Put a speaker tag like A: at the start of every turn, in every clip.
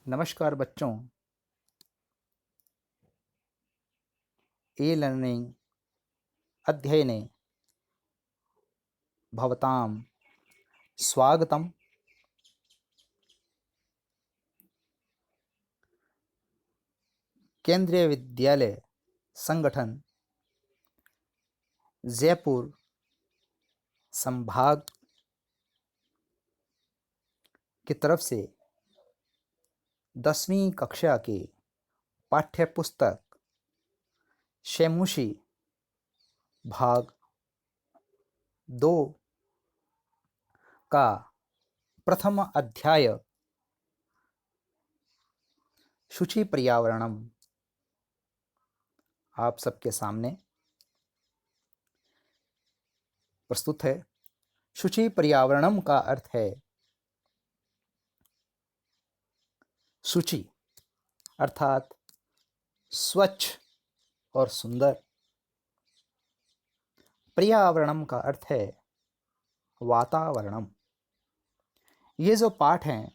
A: नमस्कार बच्चों। E learning अध्ययने भवतां स्वागतम्। केंद्रीय विद्यालय संगठन जयपुर संभाग की तरफ से 10वीं कक्षा की पाठ्य पुस्तक शैमुशी भाग 2 का प्रथम अध्याय शुचि पर्यावरणम आप सबके सामने प्रस्तुत है। शुचि पर्यावरणम का अर्थ है शुचि अर्थात स्वच्छ और सुंदर। पर्यावरणम का अर्थ है वातावरणम। ये जो पाठ हैं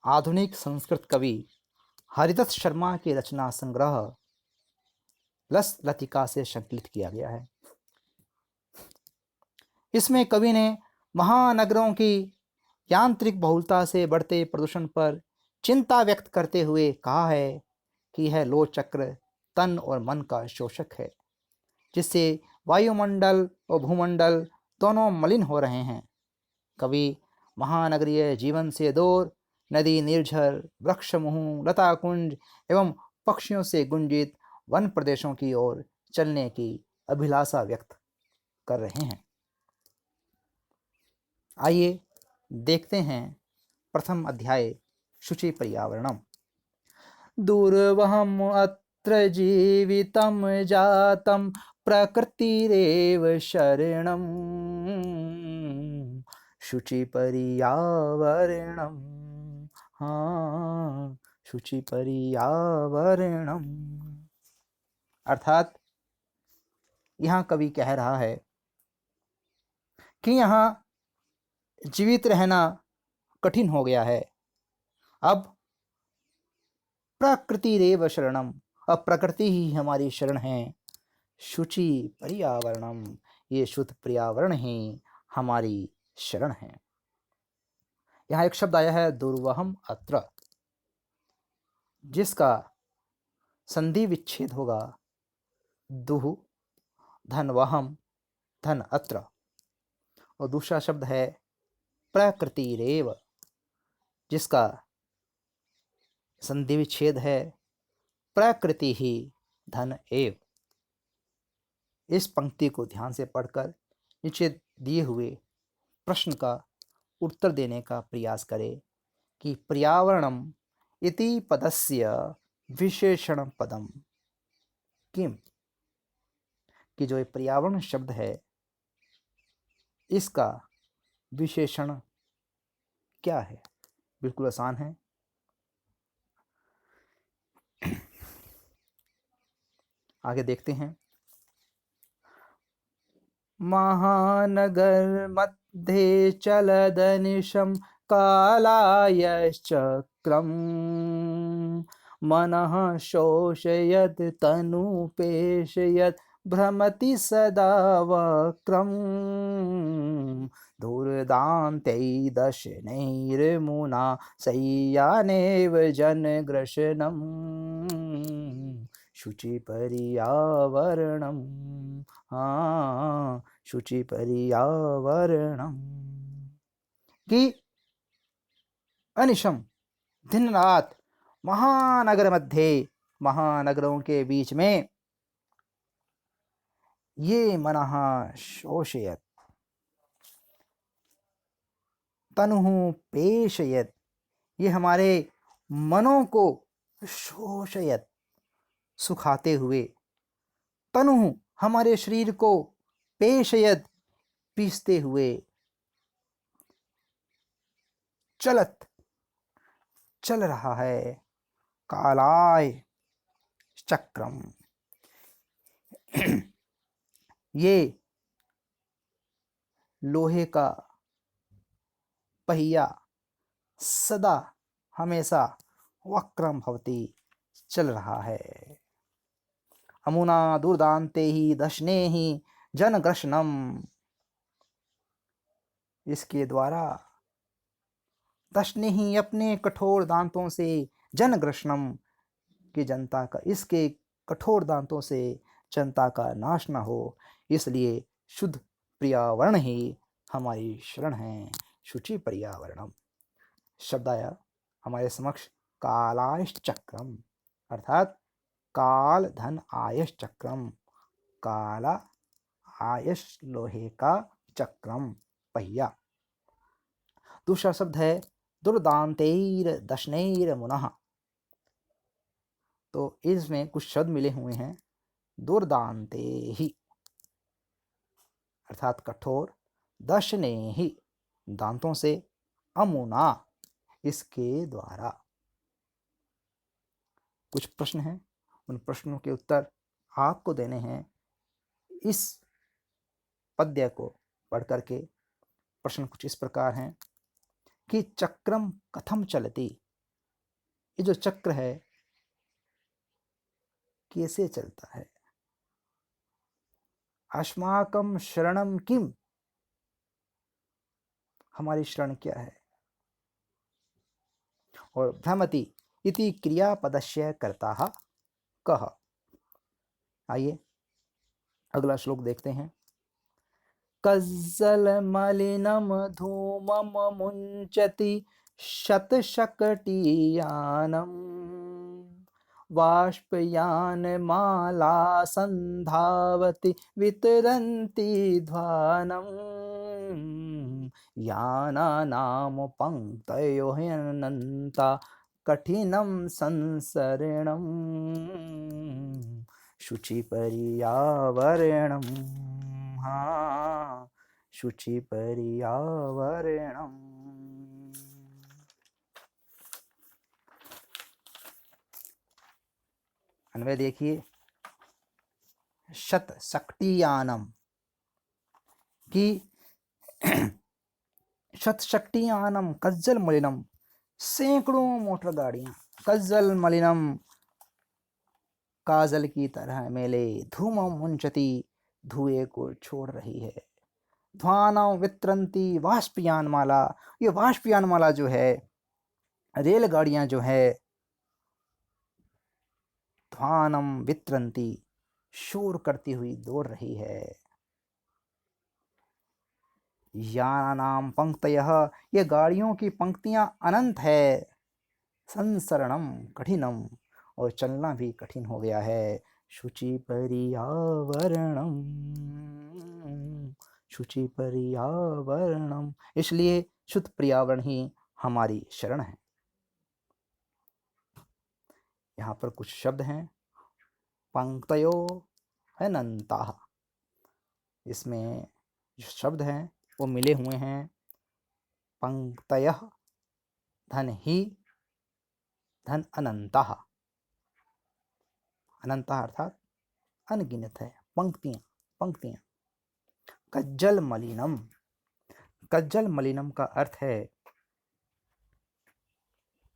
A: आधुनिक संस्कृत कवि हरिदत्त शर्मा के रचना संग्रह लस लतिका से संकलित किया गया है। इसमें कवि ने महानगरों की यांत्रिक बहुलता से बढ़ते प्रदूषण पर चिंता व्यक्त करते हुए कहा है कि यह लोह चक्र तन और मन का शोषक है, जिससे वायुमंडल और भूमंडल दोनों मलिन हो रहे हैं। कवि महानगरीय जीवन से दूर नदी, निर्झर, वृक्षमूह, लता कुंज एवं पक्षियों से गुंजित वन प्रदेशों की ओर चलने की अभिलाषा व्यक्त कर रहे हैं। आइए देखते हैं प्रथम अध्याय शुचि पर्यावरणम। दूरवहम अत्र जीवितं जातं प्रकृतिरेव शरणं शुचि पर्यावरणम। हाँ, शुचि पर्यावरणम अर्थात यहाँ कवि कह रहा है कि यहाँ जीवित रहना कठिन हो गया है। अब प्रकृतिरेव शरणम, अब प्रकृति ही हमारी शरण है। शुचि पर्यावरणम, ये शुद्ध पर्यावरण ही हमारी शरण है। यहाँ एक शब्द आया है दुर्वहम अत्र, जिसका संधि विच्छेद होगा दुह धन वहम धन अत्र, और दूसरा शब्द है प्रकृतिरेव, जिसका संधि विच्छेद है प्रकृति ही धन एव। इस पंक्ति को ध्यान से पढ़कर नीचे दिए हुए प्रश्न का उत्तर देने का प्रयास करें कि पर्यावरणम इति पदस्य विशेषण पदम किम, कि जो ये पर्यावरण शब्द है इसका विशेषण क्या है। बिल्कुल आसान है। आगे देखते हैं। महानगर मध्ये चलदनिशं कालायश्चक्रं मनः शोषयत् तनुपेशयत् भ्रमति सदा वक्रं दुर्दान्ते दशनैर्मुना शय्यानेव जनग्रशनम् शुचि पर्यावरणम। हाँ, शुचि पर्यावरणम, कि अनिशम दिन रात महानगर मध्य, महानगरों के बीच में ये मनः शोषयत तनुः पेशयत, ये हमारे मनों को शोषयत सुखाते हुए, तनुः हमारे शरीर को पेशयत पीसते हुए, चलत चल रहा है, कालाय चक्रम, ये लोहे का पहिया सदा हमेशा वक्रम भवति, चल रहा है। अमुना दुर्दांते ही दशने ही जनग्रशनम, इसके द्वारा दशने ही अपने कठोर दांतों से जनग्रशनम की जनता का, इसके कठोर दांतों से जनता का नाश न हो, इसलिए शुद्ध पर्यावरण ही हमारी शरण है। शुचि पर्यावरणम शब्द आया हमारे समक्ष कालायश चक्रम, अर्थात काल धन आयश चक्रम, काला आयश लोहे का चक्रम पहिया। दूसरा शब्द है दुर्दांतेर दशनैर मुनः, तो इसमें कुछ शब्द मिले हुए हैं। दुर्दांते ही अर्थात कठोर, दशने ही दांतों से, अमुना इसके द्वारा। कुछ प्रश्न हैं, उन प्रश्नों के उत्तर आपको देने हैं। इस पद्य को पढ़ करके प्रश्न कुछ इस प्रकार हैं कि चक्रम कथम चलती, ये जो चक्र है कैसे चलता है। अस्माकं शरणम किम, हमारी शरण क्या है। और भ्रमति इति क्रियापदस्य कर्ता कः। आइए अगला श्लोक देखते हैं। कज्जल मलिनम धूमम मुंचति शतशकटीयानम, वाष्पयान माला संधावति वितरन्ति ध्वानम, यानानां पंक्तयो ह्यनन्ता कठिनं संसरणं, शुचि पर्यावरणं, हाँ शुचि पर्यावरणं। अन्वय देखिए, शत शक्तियानम की शत शक्तियानम कज्जल मलिनम, सैकड़ों मोटर गाड़ियां, कज्जल मलिनम काजल की तरह मेले, धूमम मुंचति धुएं को छोड़ रही है, ध्वानम वित्रंती वाष्पयान माला, ये वाष्पयान माला जो है, रेलगाड़ियां जो है, ध्वानम वित्रंती शोर करती हुई दौड़ रही है, यानानाम पंक्तयः ये गाड़ियों की पंक्तियां अनंत है, संसरणम कठिनम और चलना भी कठिन हो गया है, शुचि पर्यावरणम, शुचि पर्यावरणम, इसलिए शुद्ध पर्यावरण ही हमारी शरण है। यहाँ पर कुछ शब्द हैं, पंक्तयो अनंताः, इसमें जो शब्द हैं वो मिले हुए हैं। पंक्तयः धन ही, धन अनंतः, अनंतः अर्थात अनगिनत है, पंक्तियां पंक्तियां। कज्जल मलिनम, कज्जल मलिनम का अर्थ है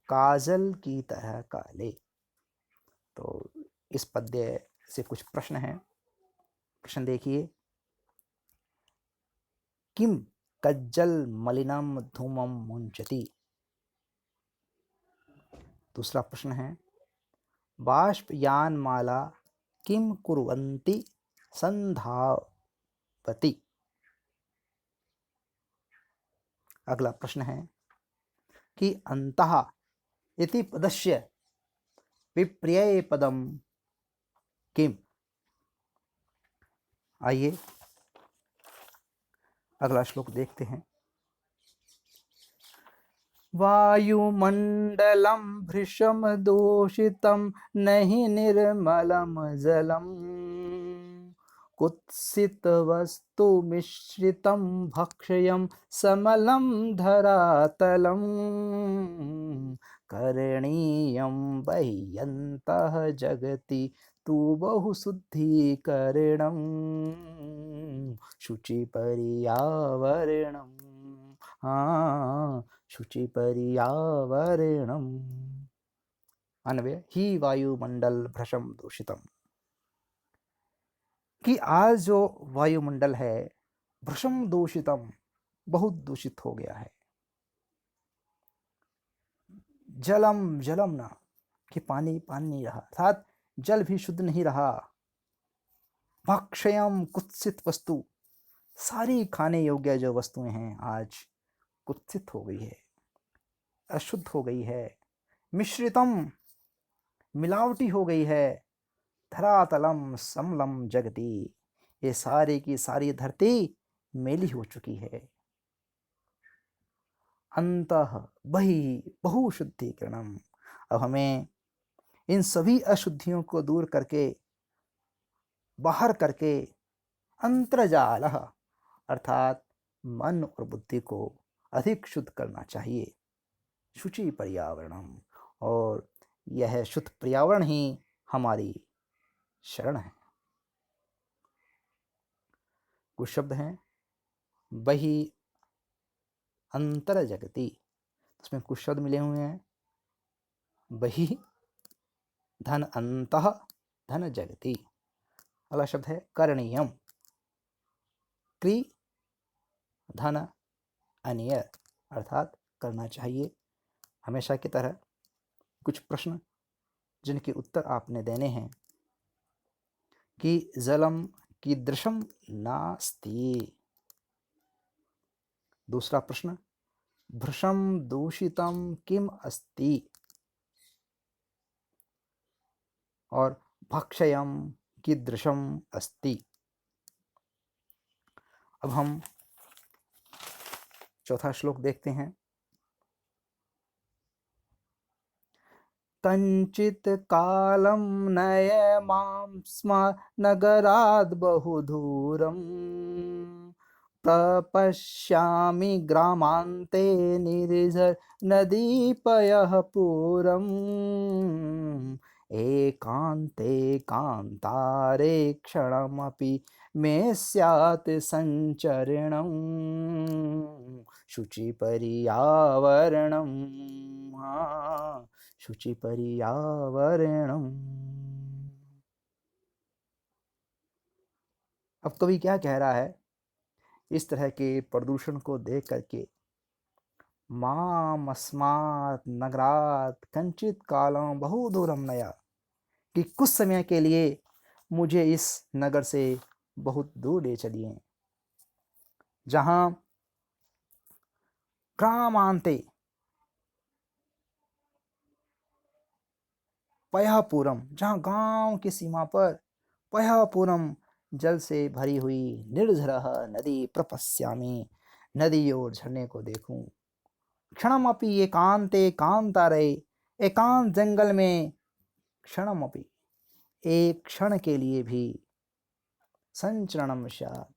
A: काजल की तरह काले। तो इस पद्य से कुछ प्रश्न हैं, प्रश्न देखिए। किम कज्जल मलिनम धूमम मुंचति, दूसरा प्रश्न है बाष्पयान माला किम कुर्वन्ति संधावति, अगला प्रश्न है कि अंतः इति पदस्य विपर्यय पदम किम। आइए अगला श्लोक देखते हैं। वायुमंडलम भृशम दूषितम नहि निर्मलम जलम, कुत्सित वस्तु मिश्रितं भक्ष्यं समलं धरातलं, करणीयं बह्यन्तः जगति तु बहुशुद्धीकरणं, शुचि पर्यावरणं। हाँ शुचि पर्यावरणम। अन्वय ही वायुमंडल भ्रशम दूषितम, कि आज जो वायुमंडल है भ्रशम दूषितम, बहुत दूषित हो गया है। जलम जलम ना, कि पानी पानी नहीं रहा, अर्थात जल भी शुद्ध नहीं रहा। भक्षयम कुत्सित वस्तु, सारी खाने योग्य जो वस्तुएं हैं आज कुत्सित हो गई है, अशुद्ध हो गई है। मिश्रितम, मिलावटी हो गई है। धरातलम समलम जगति, ये सारी की सारी धरती मेली हो चुकी है। अंतः बहि बहुशुद्धिकरणम, अब हमें इन सभी अशुद्धियों को दूर करके, बाहर करके, अंतर्जाल अर्थात मन और बुद्धि को अधिक शुद्ध करना चाहिए। शुचि पर्यावरणम, और यह शुद्ध पर्यावरण ही हमारी शरण है। कुछ शब्द हैं बहि अंतर जगति, इसमें कुछ शब्द मिले हुए हैं। बहि धन अंतः धन जगति, अगला शब्द है करणीयम, क्रि धन अनिय, अर्थात करना चाहिए। हमेशा की तरह कुछ प्रश्न जिनके उत्तर आपने देने हैं कि जलम कीदृशम नास्ति। दूसरा प्रश्न, भृशम दूषितम किम अस्ति, और भक्षयम कीदृशम अस्ति। अब हम चौथा श्लोक देखते हैं। कंचित कालम नयमां स्म नगराद् बहुदूरम, प्रपश्यामि ग्रामान्ते निर्झर नदीपयः पुरम्, एकान्ते कान्तारे क्षणमपि मे स्यात् संचरणं, शुचि पर्यावरणं, शुचि पर्यावरणम। अब कवि क्या कह रहा है, इस तरह के प्रदूषण को देख करके, माम अस्मात् नगरात् कंचित कालम बहु दूरम नया, कि कुछ समय के लिए मुझे इस नगर से बहुत दूर ले चलिए, जहां ग्रामांते पयापुरम, जहां गांव की सीमा पर पयापुरम जल से भरी हुई निर्झरः नदी प्रपश्यामि, नदी और झरने को देखूं। क्षणमपि एकांते कांतारे, एकांत जंगल में क्षणमपि एक क्षण के लिए भी, संचरणम स्यात्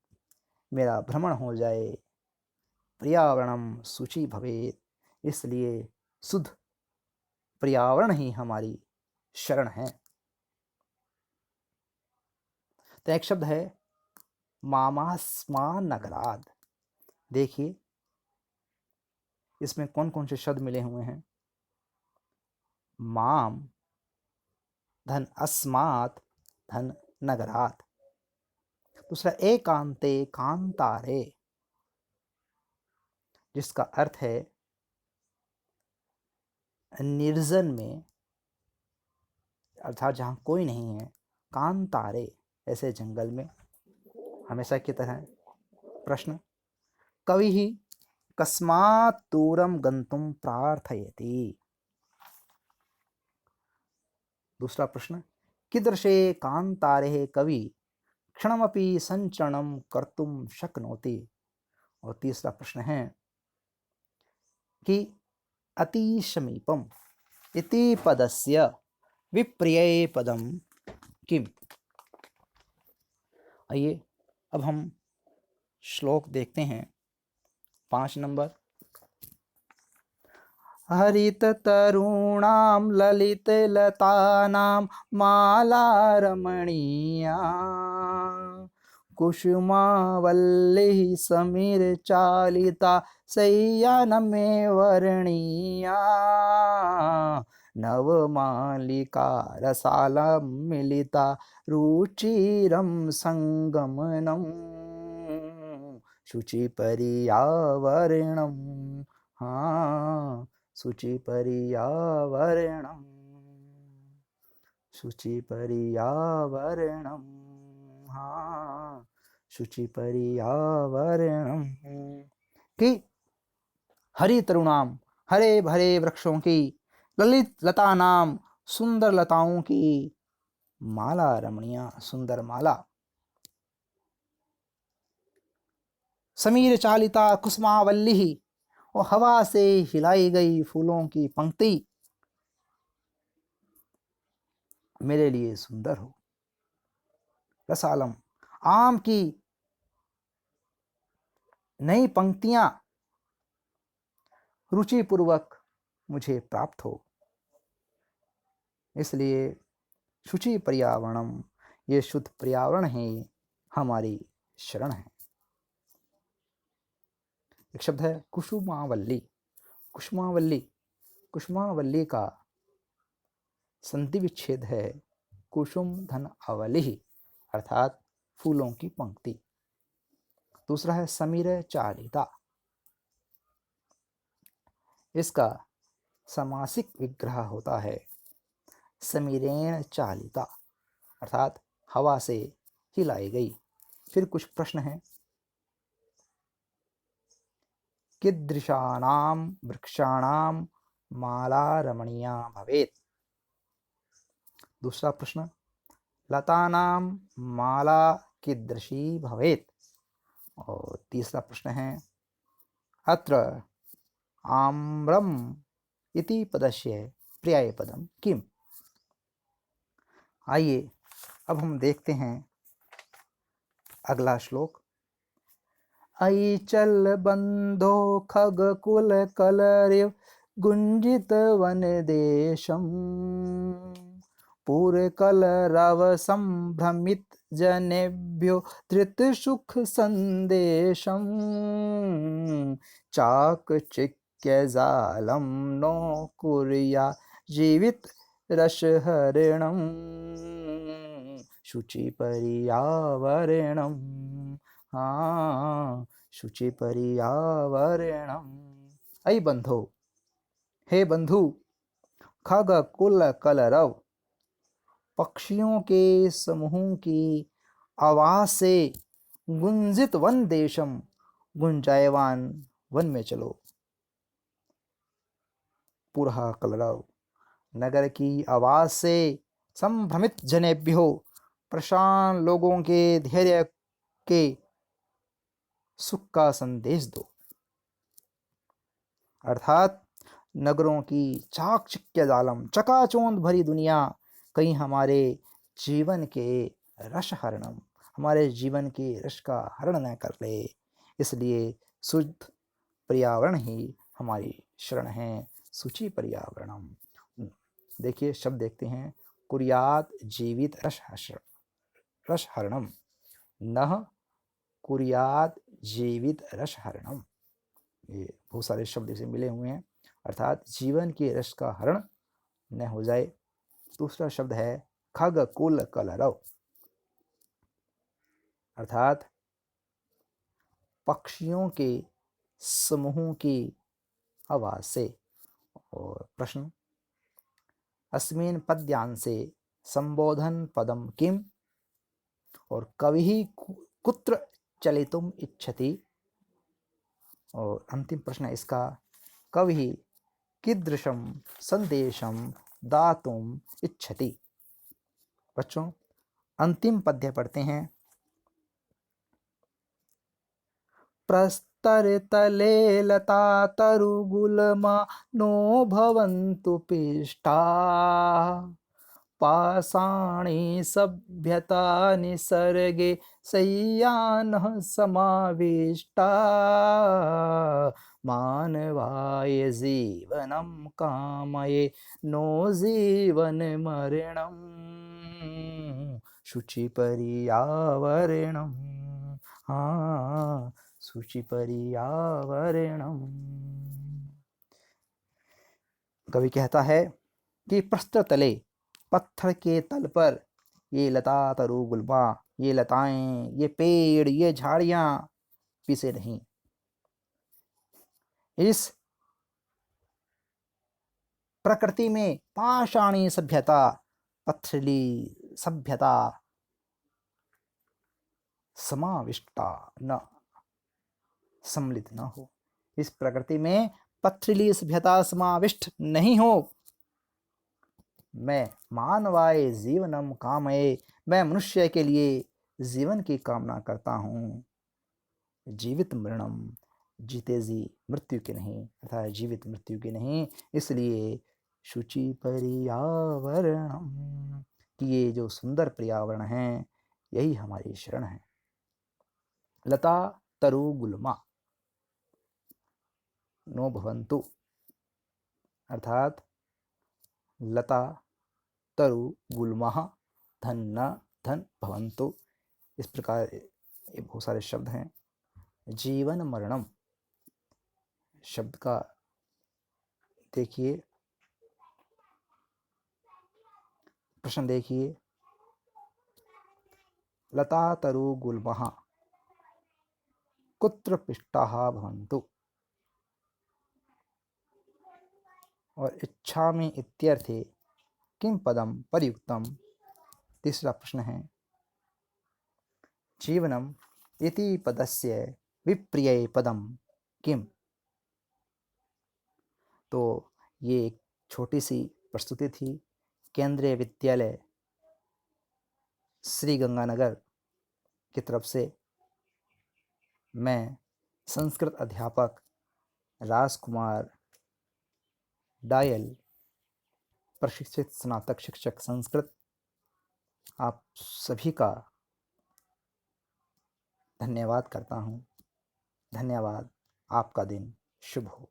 A: मेरा भ्रमण हो जाए, पर्यावरणम शुचि भवेत्, इसलिए शुद्ध पर्यावरण ही हमारी शरण है। तो एक शब्द है मामास्मान नगराद, देखिए इसमें कौन कौन से शब्द मिले हुए हैं। माम धन अस्मात् धन नगरात, दूसरा एकांते कांतारे, जिसका अर्थ है निर्जन में, अर्थात जहां कोई नहीं है, कांतारे ऐसे जंगल में। हमेशा की तरह प्रश्न, कवि ही कस्मात् दूरम गंतुम प्रार्थयति। दूसरा प्रश्न, कीदृशे कांतारे कवि क्षणमपि संचरणं कर्तुम शक्नोति। और तीसरा प्रश्न है कि अति समीपम इति पदस्य विपर्यय पदम किम। आइए अब हम श्लोक देखते हैं। 5 नंबर, हरित तरुणाम ललित लतानाम माला रमणीया, कुसुमावल्लिः समीरचालिता शय्यानमे वर्णीया नवमालिका रसालं मिलिता रुचिरं संगमनं शुचिपर्यावरणं हाँ शुचिपर्यावरणं शुचिपर्यावरणं हाँ शुचिपर्यावरणं कि हरि तरुणाम हरे भरे वृक्षों की ललित लता नाम सुंदर लताओं की माला रमणीया सुंदर माला समीर चालिता कुसुमावल्ली और हवा से हिलाई गई फूलों की पंक्ति मेरे लिए सुंदर हो। रसालम आम की नई पंक्तियां रुचिपूर्वक मुझे प्राप्त हो, इसलिए शुचि पर्यावरणम ये शुद्ध पर्यावरण है हमारी शरण है। एक शब्द है कुसुमावल्ली। कुसुमावल्ली कुसुमावल्ली का संधि विच्छेद है कुसुम धन अवली अर्थात फूलों की पंक्ति। दूसरा है समीर चालिता, इसका समासिक विग्रह होता है समीरेण चालिता अर्थात हवा से हिलाई गई। फिर कुछ प्रश्न हैं। कीदृशानां वृक्षाणां माला रमणीया भवेत्। दूसरा प्रश्न लतानां माला कीदृशी भवेत्। और तीसरा प्रश्न है अत्र आम्रम इति पदस्य पर्यायपदम किम। आइए अब हम देखते हैं अगला श्लोक। अयिचल बंधो खगकुल कलरिव गुंजित वन देशम पूरकलरव संभ्रमित जनेभ्यो धृत सुख संदेशम चाकचिक्य जालम नो कुर्या जीवित रसहरणं शुचि पर्यावरणं हाँ शुचि पर्यावरणं। अयि बंधो हे बंधु खग कुल कलरव पक्षियों के समूहों की आवाज से गुंजित वन देशम गुंजायवान वन में चलो। पुरहा कलरव नगर की आवाज से संभ्रमित जनेभ्यो परेशान लोगों के धैर्य के सुख का संदेश दो। अर्थात नगरों की चाकचिक्य जालम चकाचौंध भरी दुनिया कहीं हमारे जीवन के रस हरणम हमारे जीवन के रस का हरण न कर ले, इसलिए शुद्ध पर्यावरण ही हमारी शरण है शुचि पर्यावरणम। देखिए शब्द देखते हैं। कुर्यात जीवित रस हरणम नह कुर्यात जीवित रस हरणम। ये बहुत सारे शब्द इसे मिले हुए हैं अर्थात जीवन के रस का हरण न हो जाए। दूसरा शब्द है खग कुल कलरव अर्थात पक्षियों के समूहों की आवाज से। और प्रश्न अस्मिन् पद्यांसे संबोधन पदम किम और कवि कुत्र चलितुम इच्छति। और अंतिम प्रश्न है इसका कवि कीदृशं संदेशम दातुम इच्छति। बच्चों अंतिम पद्य पढ़ते हैं। प्रस्तरतले लता तरुगुलमा नो भवन्तु पिष्टा पाषाणी सभ्यता निसर्गे शय्यानः समाविष्टा मानवाय जीवनं कामये नो जीवन मरणं शुचि पर्यावरणम्। हाँ सूचि पर्यावरणम। कवि कहता है कि प्रस्तर तले, पत्थर के तल पर ये लता तरु गुल्मा, ये लताएं, ये पेड़, ये झाड़ियां पीछे नहीं। इस प्रकृति में पाषाणी सभ्यता, पथरीली सभ्यता समाविष्टा न, सम्मिलित न हो। इस प्रकृति में पथरीली सभ्यता समाविष्ट नहीं हो। मैं मानवाय जीवनम कामये, मैं मनुष्य के लिए जीवन की कामना करता हूँ। जीवित मरणम, जीते जी मृत्यु के नहीं, अर्थात जीवित मृत्यु के नहीं। इसलिए शुचि पर्यावरणम, कि ये जो सुंदर पर्यावरण है यही हमारी शरण है। लता तरु गुल्मा नो भवन्तु, अर्थात लता तरु गुल्मा धन न धन भवन्तु। इस प्रकार ये बहुत सारे शब्द हैं। जीवन मरणम शब्द का देखिए, प्रश्न देखिए, लता तरु गुल्मः कुत्र पिष्टाः भवन्तु, और इच्छामि इत्यर्थे किं पदम प्रयुक्तम। तीसरा प्रश्न है, जीवनम इति पदस्य विप्रिय पदम किम। तो ये एक छोटी सी प्रस्तुति थी केंद्रीय विद्यालय श्री गंगानगर की तरफ से। मैं संस्कृत अध्यापक राजकुमार डायल, प्रशिक्षित स्नातक शिक्षक संस्कृत, आप सभी का धन्यवाद करता हूँ। धन्यवाद। आपका दिन शुभ हो।